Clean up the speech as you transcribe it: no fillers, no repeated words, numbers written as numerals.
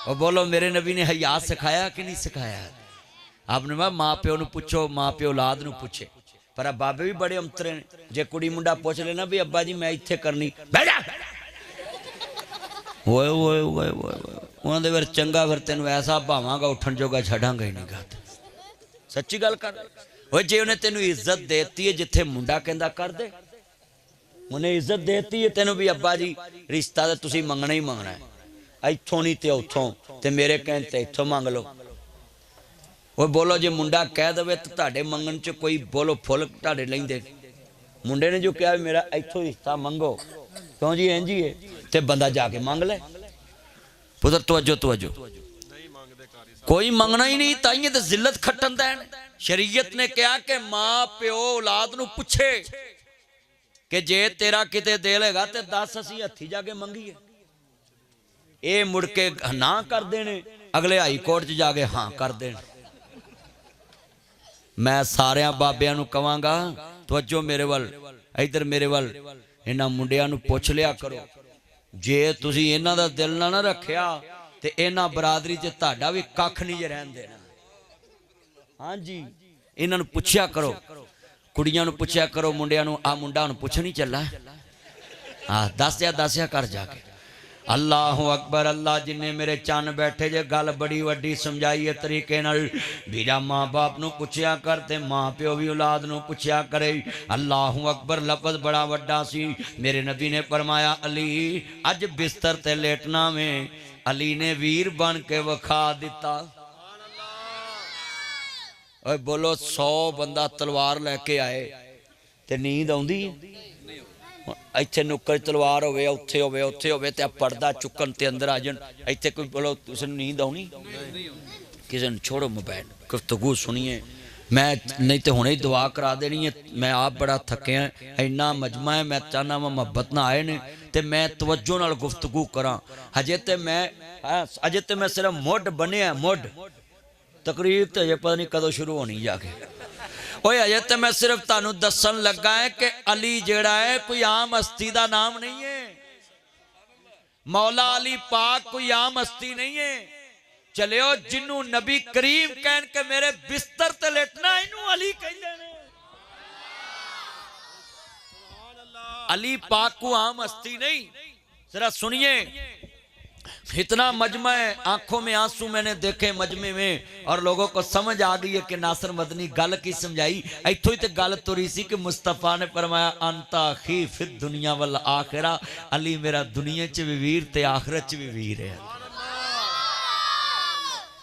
और बोलो मेरे नबी ने हया सिखाया कि नहीं सिखाया? आपने कहा माँ प्यो नूं पुछो, माँ प्यो औलाद नूं पुछे। पर बाबे भी बड़े अंतरे ने, जे कुड़ी मुंडा पूछ लेना भी अब्बा जी मैं इत्थे करनी, बैठ जा ओए ओए ओए उन्होंने फिर चंगा, फिर तेन ऐसा भावांगा उठन जोगा छड़ांगा ही नहीं गा। सच्ची गल कर। वो जे उन्हें तेन इज्जत देती है जिथे मुंडा कहता कर दे, उन्हें इज्जत देती है तेन भी अब्बा जी रिश्ता तो तुसी मंगना ही मंगना है, इथों नहीं तो उथों, ते मेरे कहने ते इथों मंग लो। वो बोलो जे मुंडा कह दे तो ताड़े मंगन च कोई बोलो फुल ताड़े लेंदे। मुंडे ने जो कहा मेरा इथों रिश्ता मंगो, क्यों जी इंज ही है, ते बंदा जाके मंग ले। पुत्र तवज्जो तवज्जो, कोई मंगना ही नहीं, ताइए तो जिल्लत खट्टन दैन। शरीयत ने कहा कि मां प्यो औलाद नूं पुछे कि जे तेरा किते दिल हैगा ते दस असीं हत्थी जाके मंगीए। ये मुड़ के ना कर देने, अगले हाई कोर्ट च जाके हाँ कर देने। मैं सारे बाबियां नूं कहांगा तवज्जो मेरे वल, इधर मेरे वल, इन्हां मुंडियां नूं पुछ लिया करो, जे तुसीं इन्हां दा दिल ना रखिया ते इन्हां बरादरी च तुहाडा भी कख नहीं जे रहन देना। हाँ जी, इन्हां नूं पुछया करो, कुड़ियां नूं पुछया करो, मुंडियां नूं। आ मुंडा हुण पुछ नहीं चला, हाँ दसया कर जाके। अल्लाह अकबर, अल्लाह जिन्हें मेरे चन बैठे जे गल बड़ी वड्डी समझाई है तरीके नाल। वीरा माँ बाप नूं पुछया कर ते माँ प्यो भी औलाद नूं पुछया करे। अल्लाह अकबर लफज बड़ा वड्डा सी। मेरे नबी ने फरमाया अली अज बिस्तर ते लेटना में, अली ने वीर बन के वखा दिता। ओए बोलो 100 बंदा तलवार लैके आए ते नींद आउंदी? इत्थे नुक्कर तलवार होवे, उत्थे होवे, उत्थे होवे ते पर्दा चुकन ते अंदर आ जान, इत्थे कोई बोलो तुसे नींद आउणी? किसी ने छोड़ो मोबाइल, गुफ्तगू सुनिए। मैं नहीं तो हुणे ही दुआ करा देनी है। मैं आप बड़ा थकिया, इन्ना मजमा है, मैं चाहना वा मुहब्बत ना आए ने ते मैं तवज्जो नाल गुफ्तगू करा। अजे ते मैं सिर्फ मुड बनिया, मुड तकरीर तो अजे पता नहीं कदों शुरू होनी जाके। ओए अजे तो मैं सिर्फ तुहानू दसन लगा है कि अली जेड़ा है कोई आम हस्ती का नाम नहीं है। मौला अली पाक कोई आम हस्ती नहीं है। चलियो जिन्नू नबी करीम कहन के मेरे बिस्तर ते लेटना, इनू अली कहंदे ने। अली पाक को आम हस्ती नहीं। जरा सुनिए, इतना मजमा है, आंखों में आंसू मैंने देखे मजमे में, और लोगों को समझ आ गई है कि नासिर मदनी गल की समझाई। इथों ही तो गल तुरी सी कि मुस्तफा ने फरमाया अंता खी फिर दुनिया वल आखिरा, अली मेरा दुनिया च भी वीर ते आखिरत च भी वीर है।